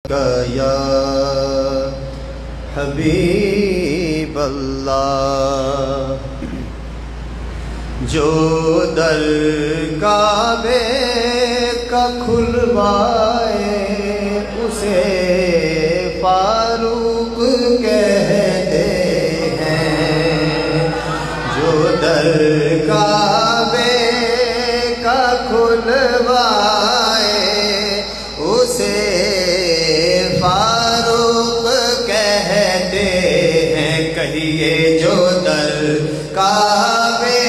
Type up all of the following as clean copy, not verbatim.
یا حبیب اللہ، جو در کعبے کا کھلوائے اسے فاروق کہتے ہیں، جو در کعبے کا کھلوائے اسے فاروق کہتے ہیں۔ کہیے جو در کعبے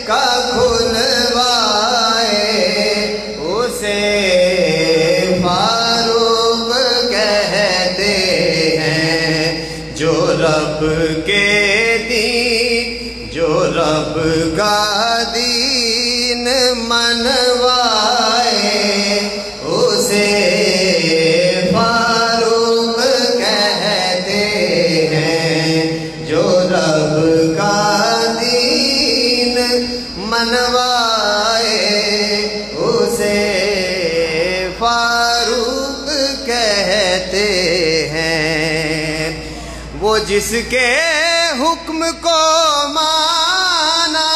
کا کھلوائے اسے فاروق کہتے ہیں، جو رب کے دین، جو رب کا دین منوائے اسے فاروق کہتے ہیں، جو رب کا دین منوائے اسے فاروق کہتے ہیں۔ وہ جس کے حکم کو مانا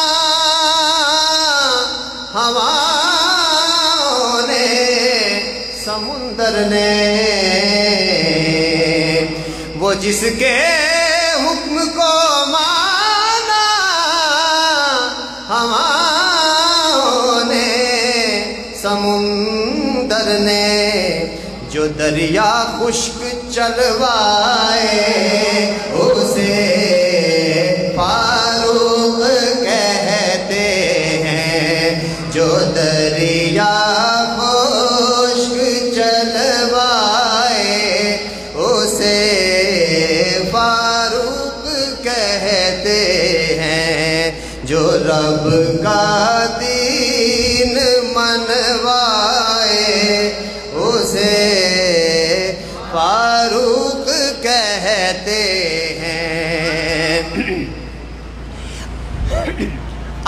ہواؤں نے سمندر نے، وہ جس کے حکم کو مانا ہواؤں نے سمندر نے، جو دریا خشک چلوائے اسے فاروق کہتے ہیں، جو دریا خشک چلوائے اسے فاروق کہتے ہیں، جو رب کا دین منوائے اسے فاروق کہتے ہیں۔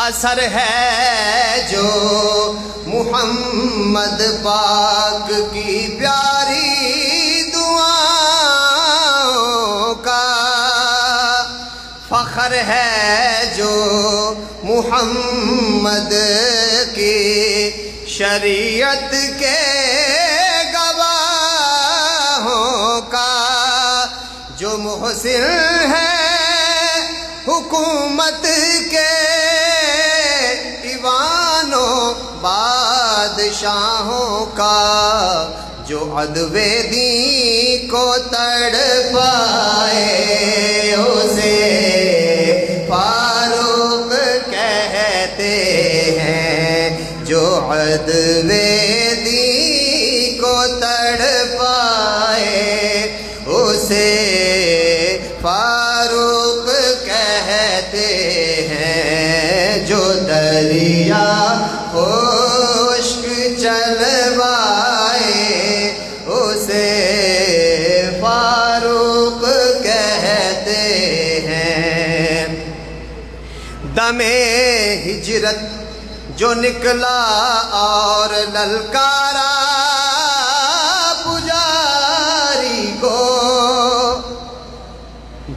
اثر ہے جو محمد پاک کی پیاری دعاؤں کا، فخر ہے جو محمد کی شریعت کے گواہوں کا، جو محسن ہے حکومت کے ایوانوں بادشاہوں کا، جو عدو دین کو تڑپائے اسے فاروق کہتے ہیں، جو عدو دین کو تڑپائے اسے فاروق کہتے ہیں، جو دریا خشک چلوائے اسے فاروق کہتے ہیں۔ دم ہجرت جو نکلا اور للکارا پجاری کو،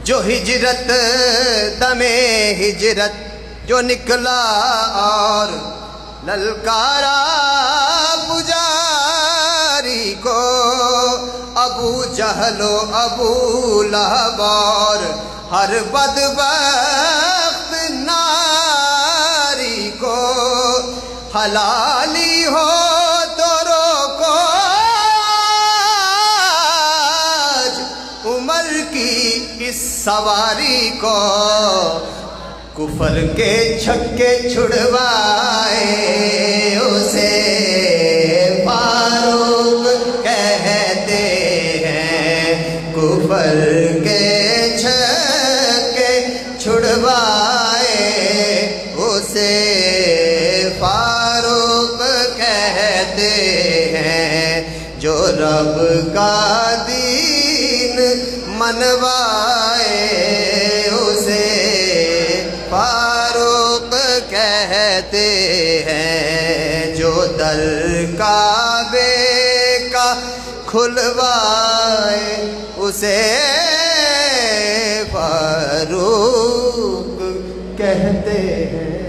جو ہجرت دم ہجرت جو نکلا اور للکارا پجاری کو، ابو جہل و ابو لہب اور ہر بدبخت ناری کو، حلالی ہو تو روکو آج عمر کی اس سواری کو، کفر کے چھکے چھڑوائے اسے فاروق کہتے ہیں، کفر کے چھکے چھڑوائے اسے فاروق کہتے ہیں، جو رب کا دین منوائے اسے فاروق کہتے ہیں، جو در کعبے کا کھلوائے اسے فاروق کہتے ہیں۔